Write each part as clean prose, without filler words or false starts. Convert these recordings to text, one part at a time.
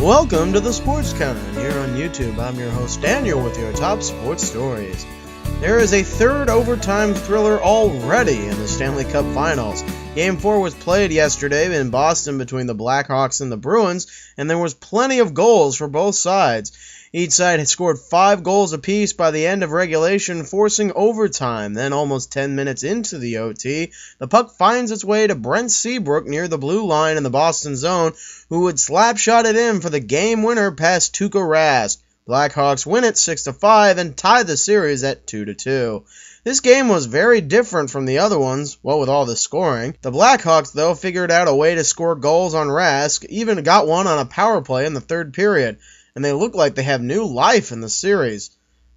Welcome to the Sports Con. Here on YouTube, I'm your host Daniel with your top sports stories. There is a third overtime thriller already in the Stanley Cup Finals. Game 4 was played yesterday in Boston between the Blackhawks and the Bruins, and there was plenty of goals for both sides. Each side had scored 5 goals apiece by the end of regulation, forcing overtime. Then, almost 10 minutes into the OT, the puck finds its way to Brent Seabrook near the blue line in the Boston zone, who would slap-shot it in for the game winner past Tuukka Rask. Blackhawks win it 6-5 and tie the series at 2-2. This game was very different from the other ones, what with all the scoring. The Blackhawks, though, figured out a way to score goals on Rask, even got one on a power play in the third period, and they look like they have new life in the series.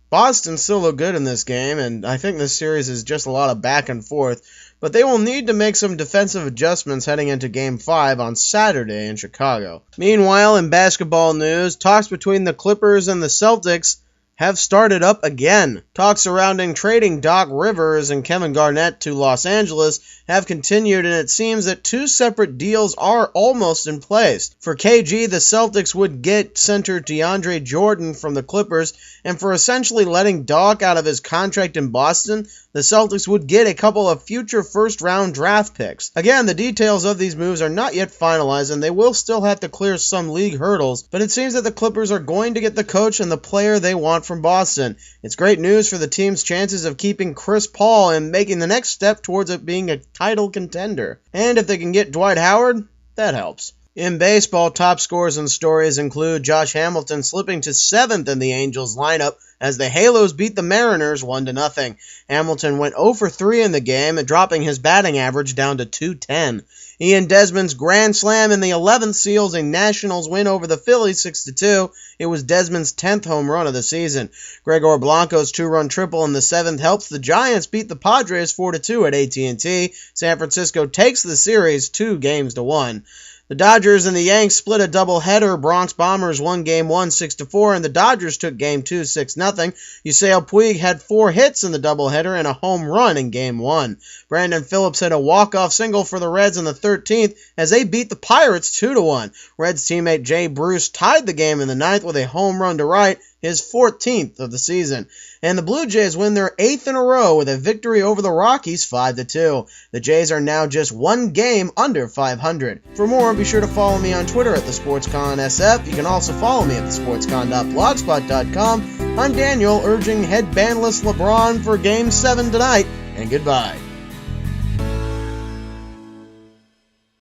Boston still look good in this game, and I think this series is just a lot of back and forth, but they will need to make some defensive adjustments heading into Game 5 on Saturday in Chicago. Meanwhile, in basketball news, talks between the Clippers and the Celtics have started up again. Talks surrounding trading Doc Rivers and Kevin Garnett to Los Angeles have continued, and it seems that 2 separate deals are almost in place. For KG, the Celtics would get center DeAndre Jordan from the Clippers, and for essentially letting Doc out of his contract in Boston, the Celtics would get a couple of future first-round draft picks. Again, the details of these moves are not yet finalized, and they will still have to clear some league hurdles, but it seems that the Clippers are going to get the coach and the player they want from Boston. It's great news for the team's chances of keeping Chris Paul and making the next step towards it being a title contender. And if they can get Dwight Howard, that helps. In baseball, top scores and stories include Josh Hamilton slipping to 7th in the Angels lineup as the Halos beat the Mariners 1-0. Hamilton went 0 for 3 in the game, dropping his batting average down to .210. Ian Desmond's grand slam in the 11th seals a Nationals win over the Phillies 6-2. It was Desmond's 10th home run of the season. Gregor Blanco's 2-run triple in the 7th helps the Giants beat the Padres 4-2 at AT&T. San Francisco takes the series 2-1. The Dodgers and the Yanks split a doubleheader. Bronx Bombers won Game 1 6-4, and the Dodgers took Game 2 6-0. Yusei Puig had 4 hits in the doubleheader and a home run in Game 1. Brandon Phillips had a walk-off single for the Reds in the 13th as they beat the Pirates 2-1. Reds teammate Jay Bruce tied the game in the 9th with a home run to right, his 14th of the season. And the Blue Jays win their 8th in a row with a victory over the Rockies 5-2. The Jays are now just 1 game under 500. For more, be sure to follow me on Twitter at TheSportsConSF. You can also follow me at thesportscon.blogspot.com. I'm Daniel, urging headbandless LeBron for Game 7 tonight, and goodbye.